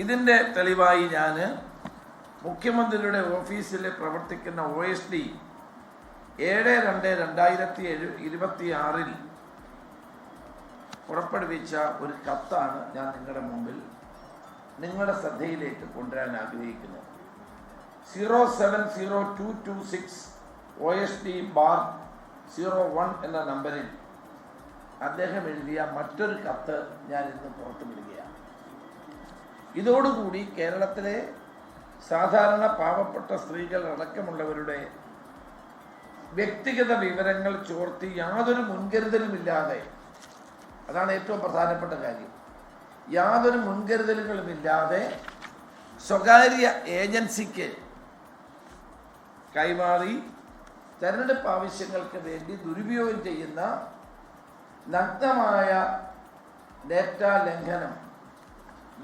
ഇതിൻ്റെ തെളിവായി ഞാൻ മുഖ്യമന്ത്രിയുടെ ഓഫീസിൽ പ്രവർത്തിക്കുന്ന OSD 7/2/2026 പുറപ്പെടുവിച്ച ഒരു കത്താണ് ഞാൻ നിങ്ങളുടെ മുമ്പിൽ നിങ്ങളുടെ ശ്രദ്ധയിലേക്ക് കൊണ്ടുവരാൻ ആഗ്രഹിക്കുന്നത്. 070226 OSD/01 എന്ന നമ്പറിൽ അദ്ദേഹം എഴുതിയ മറ്റൊരു കത്ത് ഞാൻ ഇന്ന് പുറത്തുവിടുകയാണ്. ഇതോടുകൂടി കേരളത്തിലെ സാധാരണ പാവപ്പെട്ട സ്ത്രീകൾ അടക്കമുള്ളവരുടെ വ്യക്തിഗത വിവരങ്ങൾ ചോർത്തി യാതൊരു മുൻകരുതലുമില്ലാതെ, അതാണ് ഏറ്റവും പ്രധാനപ്പെട്ട കാര്യം, യാതൊരു മുൻകരുതലുകളുമില്ലാതെ സ്വകാര്യ ഏജൻസിക്ക് കൈമാറി തെരഞ്ഞെടുപ്പ് ആവശ്യങ്ങൾക്ക് വേണ്ടി ദുരുപയോഗം ചെയ്യുന്ന നഗ്നമായ ഡേറ്റാ ലംഘനം,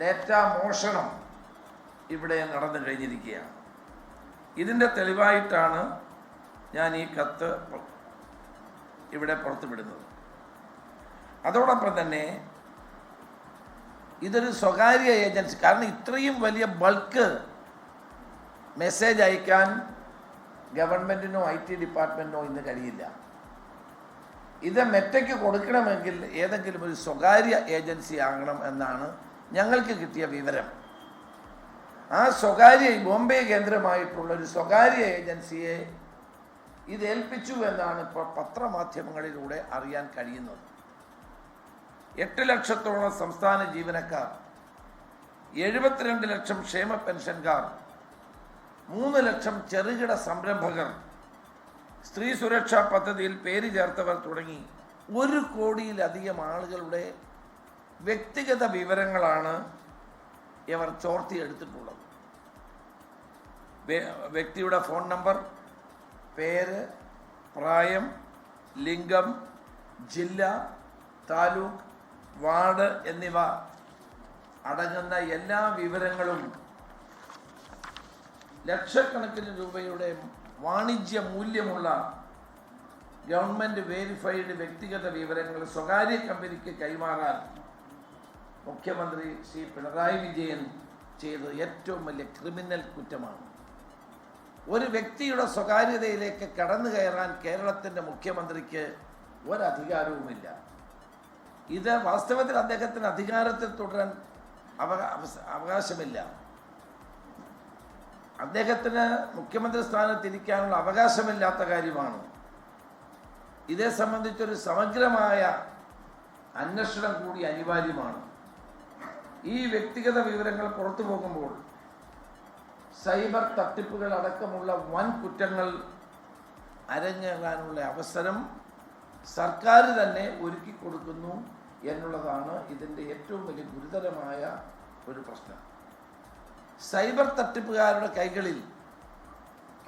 ഡേറ്റാ മോഷണം ഇവിടെ നടന്നു കഴിഞ്ഞിരിക്കുകയാണ്. ഇതിൻ്റെ തെളിവായിട്ടാണ് ഞാൻ ഈ കത്ത് ഇവിടെ പുറത്തുവിടുന്നത്. അതോടൊപ്പം തന്നെ ഇതൊരു സ്വകാര്യ ഏജൻസി, കാരണം ഇത്രയും വലിയ ബൾക്ക് മെസ്സേജ് അയക്കാൻ ഗവൺമെൻറ്റിനോ IT ഡിപ്പാർട്ട്മെൻറ്റിനോ ഇന്ന് കഴിയില്ല. ഇത് മെറ്റയ്ക്ക് കൊടുക്കണമെങ്കിൽ ഏതെങ്കിലും ഒരു സ്വകാര്യ ഏജൻസി ആകണം എന്നാണ് ഞങ്ങൾക്ക് കിട്ടിയ വിവരം. ആ സ്വകാര്യ ബോംബെ കേന്ദ്രമായിട്ടുള്ള ഒരു സ്വകാര്യ ഏജൻസിയെ ഇത് ഏൽപ്പിച്ചു എന്നാണ് ഇപ്പോൾ പത്രമാധ്യമങ്ങളിലൂടെ അറിയാൻ കഴിയുന്നത്. 8 ലക്ഷത്തോളം സംസ്ഥാന ജീവനക്കാർ, 72 ലക്ഷം ക്ഷേമ പെൻഷൻകാർ, 3 ലക്ഷം ചെറുകിട സംരംഭകർ, സ്ത്രീ സുരക്ഷാ പദ്ധതിയിൽ പേര് ചേർത്തവർ തുടങ്ങി 1 കോടിയിലധികം ആളുകളുടെ വ്യക്തിഗത വിവരങ്ങളാണ് ഇവർ ചോർത്തിയെടുത്തിട്ടുള്ളത്. വ്യക്തിയുടെ ഫോൺ നമ്പർ, പേര്, പ്രായം, ലിംഗം, ജില്ല, താലൂക്ക്, വാർഡ് എന്നിവ അടങ്ങുന്ന എല്ലാ വിവരങ്ങളും ലക്ഷക്കണക്കിന് രൂപയുടെ വാണിജ്യ മൂല്യമുള്ള ഗവൺമെൻറ് വേരിഫൈഡ് വ്യക്തിഗത വിവരങ്ങൾ സ്വകാര്യ കമ്പനിക്ക് കൈമാറാൻ മുഖ്യമന്ത്രി ശ്രീ പിണറായി വിജയൻ ചെയ്തത് ഏറ്റവും വലിയ ക്രിമിനൽ കുറ്റമാണ്. ഒരു വ്യക്തിയുടെ സ്വകാര്യതയിലേക്ക് കടന്നു കയറാൻ കേരളത്തിൻ്റെ മുഖ്യമന്ത്രിക്ക് ഒരധികാരവുമില്ല. ഇത് വാസ്തവത്തിൽ അദ്ദേഹത്തിന് അധികാരത്തിൽ തുടരാൻ അവകാശമില്ല. അദ്ദേഹത്തിന് മുഖ്യമന്ത്രി സ്ഥാനത്തിരിക്കാനുള്ള അവകാശമില്ലാത്ത കാര്യമാണ്. ഇതേ സംബന്ധിച്ചൊരു സമഗ്രമായ അന്വേഷണം കൂടി അനിവാര്യമാണ്. ഈ വ്യക്തിഗത വിവരങ്ങൾ പുറത്തു പോകുമ്പോൾ സൈബർ തട്ടിപ്പുകൾ അടക്കമുള്ള വൻ കുറ്റങ്ങൾ അരങ്ങേറാനുള്ള അവസരം സർക്കാർ തന്നെ ഒരുക്കി കൊടുക്കുന്നു എന്നുള്ളതാണ് ഇതിൻ്റെ ഏറ്റവും വലിയ ഗുരുതരമായ ഒരു പ്രശ്നം. സൈബർ തട്ടിപ്പുകാരുടെ കൈകളിൽ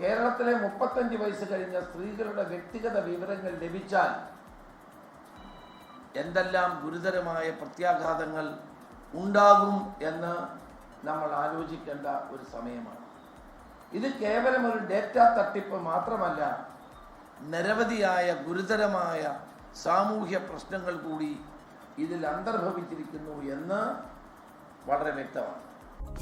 കേരളത്തിലെ 35 വയസ്സ് കഴിഞ്ഞ സ്ത്രീകളുടെ വ്യക്തിഗത വിവരങ്ങൾ ലഭിച്ചാൽ എന്തെല്ലാം ഗുരുതരമായ പ്രത്യാഘാതങ്ങൾ ഉണ്ടാകും എന്ന് നമ്മൾ ആലോചിക്കേണ്ട ഒരു സമയമാണ്. ഇത് കേവലം ഒരു ഡേറ്റ തട്ടിപ്പ് മാത്രമല്ല, നിരവധിയായ ഗുരുതരമായ സാമൂഹ്യ പ്രശ്നങ്ങൾ കൂടി ഇതിൽ അന്തർഭവിച്ചിരിക്കുന്നു എന്ന് വളരെ വ്യക്തമാണ്.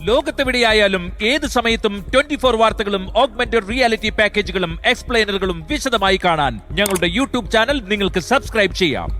ലോകത്തെവിടെയായാലും ഏത് സമയത്തും 24 വാർത്തകളും ഓഗ്മെന്റഡ് റിയാലിറ്റി പാക്കേജുകളും എക്സ്പ്ലെയിനറുകളും വിശദമായി കാണാൻ ഞങ്ങളുടെ YouTube ചാനൽ നിങ്ങൾക്ക് സബ്സ്ക്രൈബ് ചെയ്യാം.